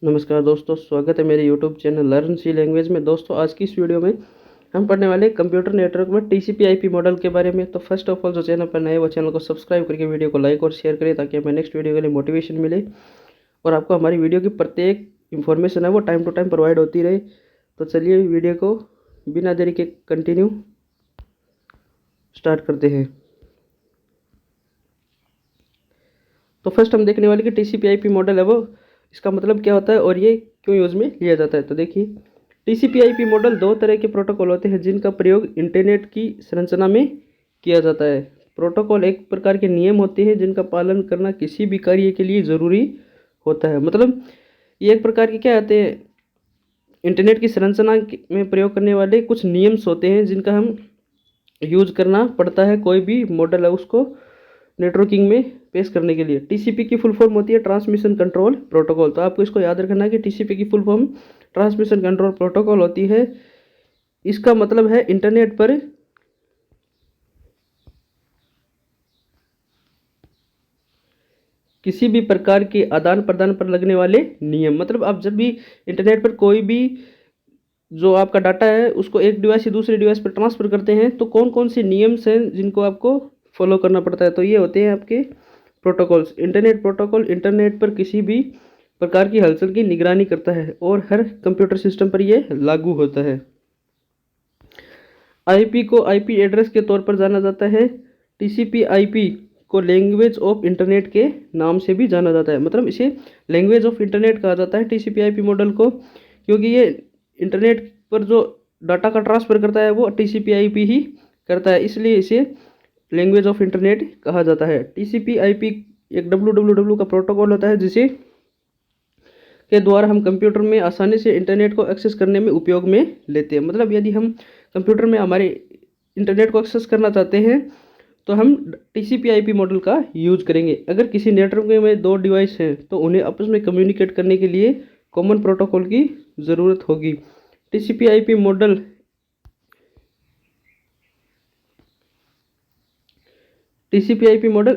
नमस्कार दोस्तों, स्वागत है मेरे YouTube channel learn C language में। दोस्तों, आज की इस वीडियो में हम पढ़ने वाले कंप्यूटर नेटवर्क में TCP/IP मॉडल के बारे में। तो फर्स्ट ऑफ ऑल, जो चैनल पर नए वो चैनल को सब्सक्राइब करके वीडियो को लाइक और शेयर करें ताकि हमें नेक्स्ट वीडियो के लिए मोटिवेशन मिले और आपको हमारी वीडियो की प्रत्येक इन्फॉर्मेशन है वो टाइम टू टाइम प्रोवाइड होती रहे। तो चलिए वीडियो को बिना देरी के कंटिन्यू स्टार्ट करते हैं। तो फर्स्ट हम देखने वाले कि TCP/IP मॉडल है वो इसका मतलब क्या होता है और ये क्यों यूज़ में लिया जाता है। तो देखिए, TCP/IP मॉडल दो तरह के प्रोटोकॉल होते हैं जिनका प्रयोग इंटरनेट की संरचना में किया जाता है। प्रोटोकॉल एक प्रकार के नियम होते हैं जिनका पालन करना किसी भी कार्य के लिए ज़रूरी होता है। मतलब ये एक प्रकार के क्या आते हैं, इंटरनेट की संरचना में प्रयोग करने वाले कुछ नियम्स होते हैं जिनका हम यूज करना पड़ता है। कोई भी मॉडल है उसको नेटवर्किंग में पेश करने के लिए। टीसीपी की फुल फॉर्म होती है ट्रांसमिशन कंट्रोल प्रोटोकॉल। तो आपको इसको याद रखना है कि टीसीपी की full form transmission control protocol होती है। इसका मतलब है इंटरनेट पर किसी भी प्रकार के आदान प्रदान पर लगने वाले नियम। मतलब आप जब भी इंटरनेट पर कोई भी जो आपका डाटा है उसको एक डिवाइस से दूसरे डिवाइस पर ट्रांसफ़र करते हैं तो कौन कौन से नियम्स हैं जिनको आपको फॉलो करना पड़ता है। तो ये होते हैं आपके प्रोटोकॉल्स। इंटरनेट प्रोटोकॉल इंटरनेट पर किसी भी प्रकार की हलचल की निगरानी करता है और हर कंप्यूटर सिस्टम पर यह लागू होता है। आईपी को आईपी एड्रेस के तौर पर जाना जाता है। टीसीपी आईपी को लैंग्वेज ऑफ इंटरनेट के नाम से भी जाना जाता है। मतलब इसे लैंग्वेज ऑफ इंटरनेट कहा जाता है टीसीपी आईपी मॉडल को, क्योंकि ये इंटरनेट पर जो डाटा का ट्रांसफ़र करता है वो टीसीपी आईपी ही करता है, इसलिए इसे लैंग्वेज ऑफ इंटरनेट कहा जाता है। टीसीपी आईपी एक डब्ल्यू का प्रोटोकॉल होता है जिसे के द्वारा हम कंप्यूटर में आसानी से इंटरनेट को एक्सेस करने में उपयोग में लेते हैं। मतलब यदि हम कंप्यूटर में हमारे इंटरनेट को एक्सेस करना चाहते हैं तो हम TCP/IP मॉडल का यूज करेंगे। अगर किसी नेटवर्क में दो डिवाइस हैं तो उन्हें आपस में कम्युनिकेट करने के लिए कॉमन प्रोटोकॉल की ज़रूरत होगी। TCP/IP model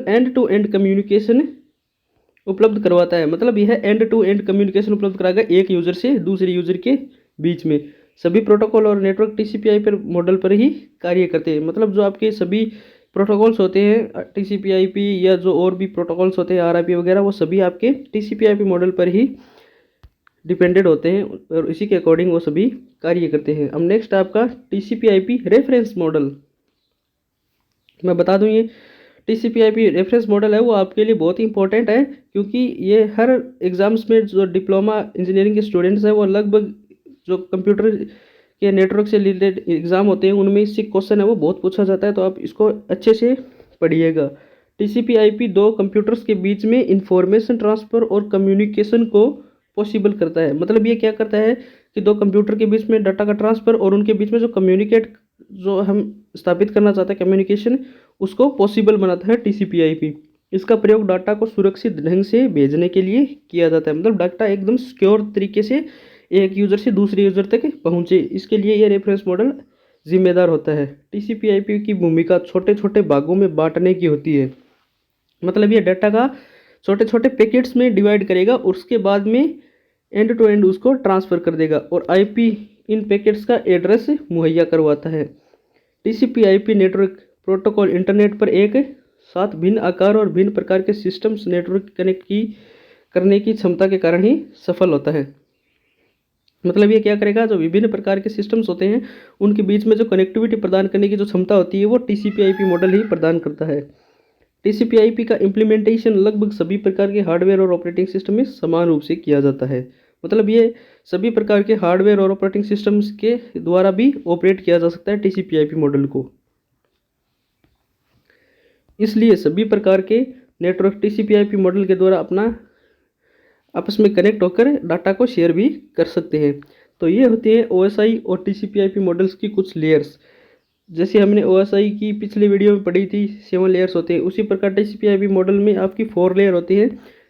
end to end communication उपलब्ध करवाता है। मतलब यह एंड टू एंड कम्युनिकेशन उपलब्ध कराएगा एक यूज़र से दूसरे यूज़र के बीच में। सभी प्रोटोकॉल और नेटवर्क TCP/IP मॉडल पर ही कार्य करते हैं। मतलब जो आपके सभी प्रोटोकॉल्स होते हैं TCP/IP या जो और भी प्रोटोकॉल्स होते हैं RIP वगैरह, वो सभी आपके TCP/IP मॉडल पर ही डिपेंडेड होते हैं और इसी के अकॉर्डिंग वो सभी कार्य करते हैं। अब नेक्स्ट आपका TCP/IP रेफरेंस मॉडल। मैं बता दूं, ये TCP/IP रेफरेंस मॉडल है वो आपके लिए बहुत ही इंपॉर्टेंट है, क्योंकि ये हर एग्ज़ाम्स में जो डिप्लोमा इंजीनियरिंग के स्टूडेंट्स हैं वो लगभग जो कंप्यूटर के नेटवर्क से रिलेटेड एग्ज़ाम होते हैं उनमें इससे क्वेश्चन है वो बहुत पूछा जाता है। तो आप इसको अच्छे से पढ़िएगा। TCP/IP दो कंप्यूटर्स के बीच में इंफॉर्मेशन ट्रांसफ़र और कम्युनिकेशन को पॉसिबल करता है। मतलब ये क्या करता है कि दो कंप्यूटर के बीच में डाटा का ट्रांसफ़र और उनके बीच में जो कम्युनिकेट जो हम स्थापित करना चाहते हैं कम्युनिकेशन, उसको पॉसिबल बनाता है TCP/IP। इसका प्रयोग डाटा को सुरक्षित ढंग से भेजने के लिए किया जाता है। मतलब डाटा एकदम सिक्योर तरीके से एक यूज़र से दूसरे यूज़र तक पहुँचे, इसके लिए यह रेफरेंस मॉडल जिम्मेदार होता है। TCP/IP की भूमिका छोटे छोटे भागों में बांटने की होती है। मतलब ये डाटा का छोटे छोटे पैकेट्स में डिवाइड करेगा और उसके बाद में एंड टू एंड उसको ट्रांसफ़र कर देगा और IP इन पैकेट्स का एड्रेस मुहैया करवाता है। TCP/IP नेटवर्क प्रोटोकॉल इंटरनेट पर एक साथ भिन्न आकार और भिन्न प्रकार के सिस्टम्स नेटवर्क कनेक्ट करने की क्षमता के कारण ही सफल होता है। मतलब ये क्या करेगा, जो विभिन्न प्रकार के सिस्टम्स होते हैं उनके बीच में जो कनेक्टिविटी प्रदान करने की जो क्षमता होती है वो TCP/IP मॉडल ही प्रदान करता है। TCP/IP का इम्प्लीमेंटेशन लगभग सभी प्रकार के हार्डवेयर और ऑपरेटिंग सिस्टम में समान रूप से किया जाता है। मतलब ये सभी प्रकार के हार्डवेयर और ऑपरेटिंग सिस्टम्स के द्वारा भी ऑपरेट किया जा सकता है TCP/IP मॉडल को। इसलिए सभी प्रकार के नेटवर्क TCP/IP मॉडल के द्वारा अपना आपस में कनेक्ट होकर डाटा को शेयर भी कर सकते हैं। तो ये होते हैं OSI और TCP/IP मॉडल्स की कुछ लेयर्स। जैसे हमने OSI की पिछले वीडियो में पढ़ी थी 7 लेयर्स होते हैं, उसी प्रकार TCP/IP मॉडल में आपकी 4 लेयर होती है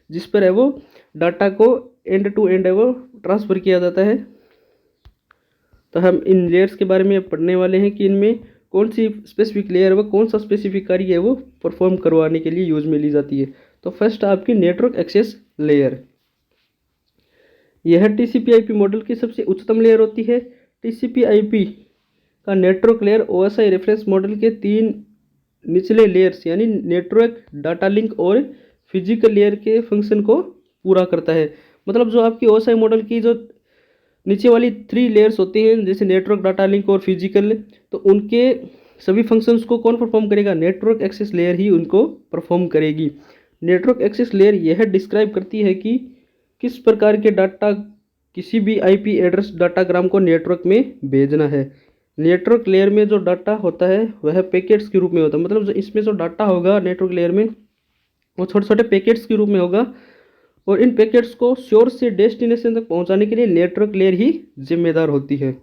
जिस पर है वो डाटा को एंड टू एंड है वो ट्रांसफ़र किया जाता है। तो हम इन लेयर्स के बारे में पढ़ने वाले हैं कि इनमें कौन सी स्पेसिफिक लेयर है वो कौन सा स्पेसिफिक कार्य है वो परफॉर्म करवाने के लिए यूज़ में ली जाती है। तो फर्स्ट आपकी नेटवर्क एक्सेस लेयर। यह TCP/IP मॉडल की सबसे उच्चतम लेयर होती है। TCP/IP का network layer OSI reference model के 3 निचले लेयर्स यानी नेटवर्क, डाटा लिंक और फिजिकल लेयर के फंक्शन को पूरा करता है। मतलब जो आपकी OSI मॉडल की जो नीचे वाली 3 लेयर्स होती हैं, जैसे नेटवर्क, डाटा लिंक और फिजिकल, तो उनके सभी फंक्शंस को कौन परफॉर्म करेगा? नेटवर्क एक्सेस लेयर ही उनको परफॉर्म करेगी। नेटवर्क एक्सेस लेयर यह डिस्क्राइब करती है कि किस प्रकार के डाटा किसी भी IP एड्रेस डाटाग्राम को नेटवर्क में भेजना है। नेटवर्क लेयर में जो डाटा होता है वह पैकेट्स के रूप में होता है। मतलब जो इसमें जो डाटा होगा नेटवर्क लेयर में वो छोटे छोटे पैकेट्स के रूप में होगा, और इन पैकेट्स को सोर्स से डेस्टिनेशन तक पहुंचाने के लिए नेटवर्क लेयर ही जिम्मेदार होती है।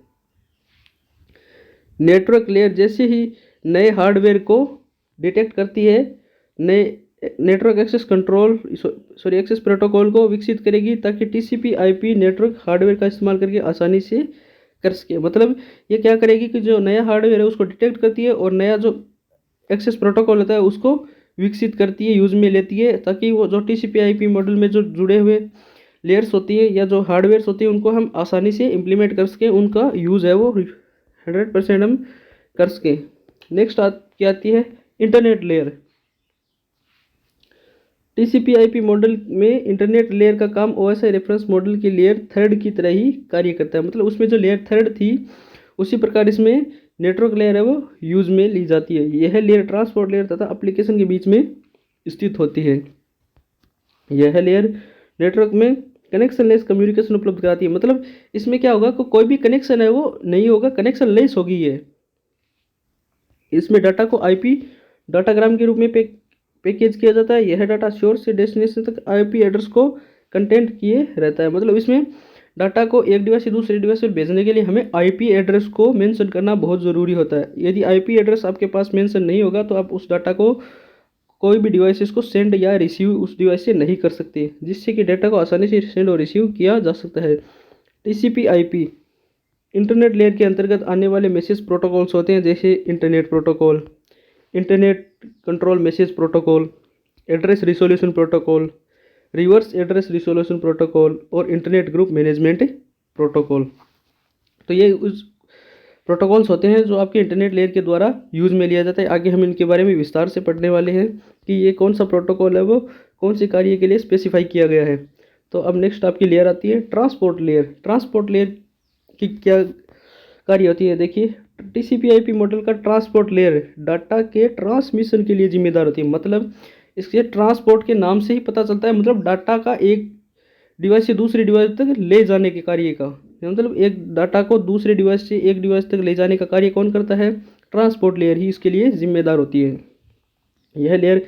नेटवर्क लेयर जैसे ही नए हार्डवेयर को डिटेक्ट करती है, नए नेटवर्क एक्सेस प्रोटोकॉल को विकसित करेगी ताकि TCP/IP नेटवर्क हार्डवेयर का इस्तेमाल करके आसानी से कर सके। मतलब ये क्या करेगी कि जो नया हार्डवेयर है उसको डिटेक्ट करती है और नया जो एक्सेस प्रोटोकॉल होता है उसको विकसित करती है, यूज में लेती है, ताकि वो जो TCP/IP मॉडल में जो जुड़े हुए लेयर्स होती है या जो हार्डवेयर्स होती है उनको हम आसानी से इम्प्लीमेंट कर सकें, उनका यूज़ है वो 100% हम कर सकें। नेक्स्ट क्या आती है? Internet layer. TCP/IP मॉडल में इंटरनेट लेयर का काम OSI रेफरेंस मॉडल की लेयर 3 की तरह ही कार्य करता है। मतलब उसमें जो लेयर 3 थी उसी प्रकार इसमें नेटवर्क लेयर है वो यूज़ में ली जाती है। यह लेयर ट्रांसपोर्ट लेयर तथा एप्लीकेशन के बीच में स्थित होती है। यह लेयर नेटवर्क में कनेक्शन लेस कम्युनिकेशन उपलब्ध कराती है। मतलब इसमें क्या होगा कि कोई भी कनेक्शन है वो नहीं होगा, कनेक्शन लेस होगी ये। इसमें डाटा को IP डाटाग्राम के रूप में पैकेज किया जाता है। यह डाटा सोर्स से डेस्टिनेशन तक IP एड्रेस को कंटेंट किए रहता है। मतलब इसमें डाटा को एक डिवाइस से दूसरे डिवाइस पर भेजने के लिए हमें IP एड्रेस को मेंशन करना बहुत ज़रूरी होता है। यदि IP एड्रेस आपके पास मेंशन नहीं होगा तो आप उस डाटा को कोई भी डिवाइसेस को सेंड या रिसीव उस डिवाइस से नहीं कर सकते, जिससे कि डाटा को आसानी से सेंड और रिसीव किया जा सकता है। TCP/IP इंटरनेट लेयर के अंतर्गत आने वाले मैसेज प्रोटोकॉल्स होते हैं, जैसे internet protocol, internet control message protocol, address resolution protocol, reverse address resolution protocol और इंटरनेट ग्रुप मैनेजमेंट प्रोटोकॉल। तो ये उस प्रोटोकॉल्स होते हैं जो आपके इंटरनेट लेयर के द्वारा यूज़ में लिया जाता है। आगे हम इनके बारे में विस्तार से पढ़ने वाले हैं कि ये कौन सा प्रोटोकॉल है, वो कौन से कार्य के लिए स्पेसिफाई किया गया है। तो अब नेक्स्ट आपकी लेयर आती है ट्रांसपोर्ट लेयर। ट्रांसपोर्ट लेयर की क्या कार्य होती है? देखिए, TCP/IP मॉडल का ट्रांसपोर्ट लेयर डाटा के ट्रांसमिशन के लिए जिम्मेदार होती है। मतलब इसके ट्रांसपोर्ट के नाम से ही पता चलता है, मतलब डाटा का एक डिवाइस से दूसरे डिवाइस तक ले जाने के कार्य का, मतलब एक डाटा को दूसरे डिवाइस से एक डिवाइस तक ले जाने का कार्य कौन करता है? ट्रांसपोर्ट लेयर ही इसके लिए जिम्मेदार होती है। यह लेयर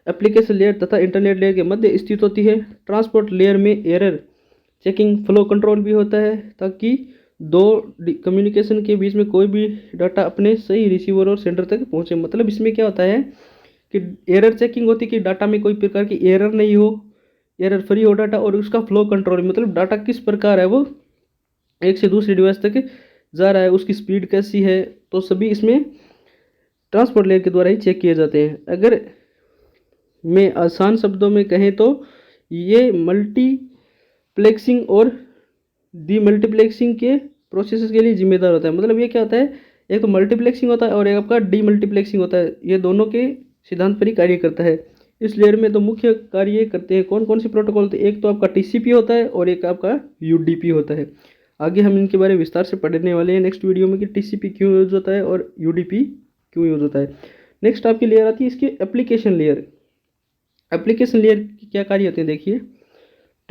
एप्लीकेशन लेयर तथा इंटरनेट लेयर के मध्य स्थित होती है। ट्रांसपोर्ट लेयर में एरर चेकिंग, फ्लो कंट्रोल भी होता है, ताकि दो कम्युनिकेशन के बीच में कोई भी डाटा अपने सही रिसीवर और सेंडर तक पहुंचे। मतलब इसमें क्या होता है कि एरर चेकिंग होती है कि डाटा में कोई प्रकार की एरर नहीं हो, एरर फ्री हो डाटा, और उसका फ्लो कंट्रोल, मतलब डाटा किस प्रकार है वो एक से दूसरे डिवाइस तक जा रहा है, उसकी स्पीड कैसी है, तो सभी इसमें ट्रांसपोर्ट लेयर के द्वारा ही चेक किए जाते हैं। अगर मैं आसान शब्दों में कहें तो ये मल्टीप्लेक्सिंग और डीमल्टीप्लेक्सिंग के प्रोसेस के लिए जिम्मेदार होता है। मतलब ये क्या होता है, एक तो मल्टीप्लेक्सिंग होता है और एक आपका डीमल्टीप्लेक्सिंग होता है। ये दोनों के सिद्धांत पर ही कार्य करता है। इस लेयर में तो मुख्य कार्य करते हैं कौन कौन से प्रोटोकॉल होते हैं? एक तो आपका TCP होता है और एक आपका UDP होता है। आगे हम इनके बारे में विस्तार से पढ़ने वाले हैं नेक्स्ट वीडियो में कि TCP क्यों यूज होता है और UDP क्यों यूज होता है। नेक्स्ट आपकी लेयर आती है इसकी एप्लीकेशन लेयर। एप्लीकेशन लेयर की क्या कार्य होते हैं? देखिए,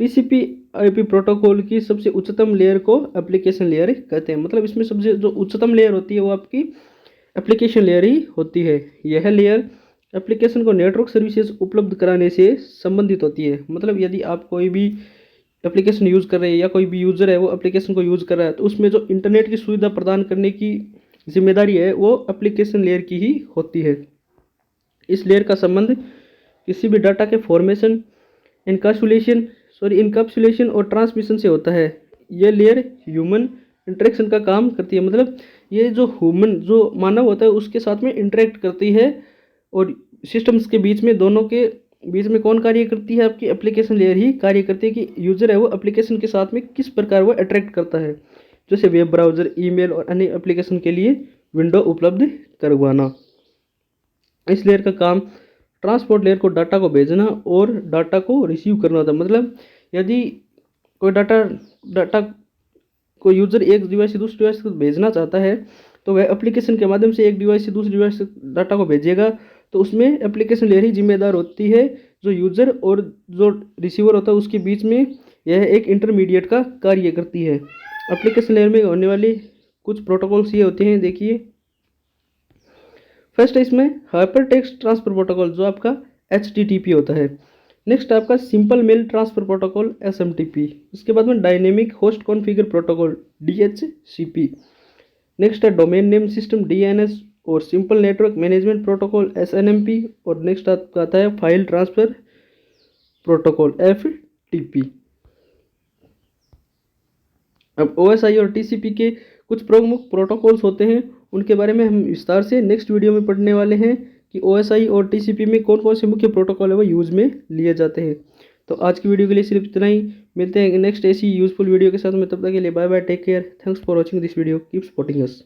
TCP/IP प्रोटोकॉल की सबसे उच्चतम लेयर को एप्लीकेशन लेयर कहते हैं। मतलब इसमें सबसे जो उच्चतम लेयर होती है वो आपकी एप्लीकेशन लेयर ही होती है। यह लेयर एप्लीकेशन को नेटवर्क सर्विसेज उपलब्ध कराने से संबंधित होती है। मतलब यदि आप कोई भी एप्लीकेशन यूज़ कर रहे हैं या कोई भी यूज़र है वो एप्लीकेशन को यूज़ कर रहा है, तो उसमें जो इंटरनेट की सुविधा प्रदान करने की जिम्मेदारी है वो एप्लीकेशन लेयर की ही होती है। इस लेयर का संबंध किसी भी डाटा के फॉर्मेशन, इनकैप्सुलेशन और ट्रांसमिशन से होता है। यह लेयर ह्यूमन इंटरेक्शन का काम करती है। मतलब ये जो मानव होता है उसके साथ में इंटरेक्ट करती है और सिस्टम्स के बीच में दोनों के बीच में कौन कार्य करती है? आपकी एप्लीकेशन लेयर ही कार्य करती है कि यूज़र है वो एप्लीकेशन के साथ में किस प्रकार वो अट्रैक्ट करता है, जैसे वेब ब्राउज़र, ईमेल और अन्य एप्लीकेशन के लिए विंडो उपलब्ध करवाना। इस लेयर का काम ट्रांसपोर्ट लेयर को डाटा को भेजना और डाटा को रिसीव करना होता है। मतलब यदि कोई डाटा को यूज़र एक डिवाइस से दूसरे डिवाइस को भेजना चाहता है तो वह एप्लीकेशन के माध्यम से एक डिवाइस से दूसरे डिवाइस से डाटा को भेजेगा, तो उसमें एप्लीकेशन लेयर ही जिम्मेदार होती है। जो यूज़र और जो रिसीवर होता है उसके बीच में यह एक इंटरमीडिएट का कार्य करती है। एप्लीकेशन लेयर में होने वाली कुछ प्रोटोकॉल्स ये होते हैं, देखिए। फर्स्ट है इसमें हाइपर टेक्स्ट ट्रांसफर प्रोटोकॉल जो आपका HTTP होता है। नेक्स्ट आपका simple mail transfer protocol SMTP। इसके बाद में dynamic host configure protocol DHCP। Next है डोमेन नेम सिस्टम DNS और simple network management protocol SNMP। और नेक्स्ट आपका आता है फाइल ट्रांसफ़र प्रोटोकॉल FTP। अब OSI और TCP के कुछ प्रमुख प्रोटोकॉल्स होते हैं, उनके बारे में हम विस्तार से नेक्स्ट वीडियो में पढ़ने वाले हैं कि OSI और TCP में कौन कौन से मुख्य प्रोटोकॉल है वो यूज़ में लिए जाते हैं। तो आज की वीडियो के लिए सिर्फ इतना ही। मिलते हैं नेक्स्ट ऐसी यूज़फुल वीडियो के साथ में, तब तक के लिए bye bye, take care, thanks for watching this video, keep supporting us.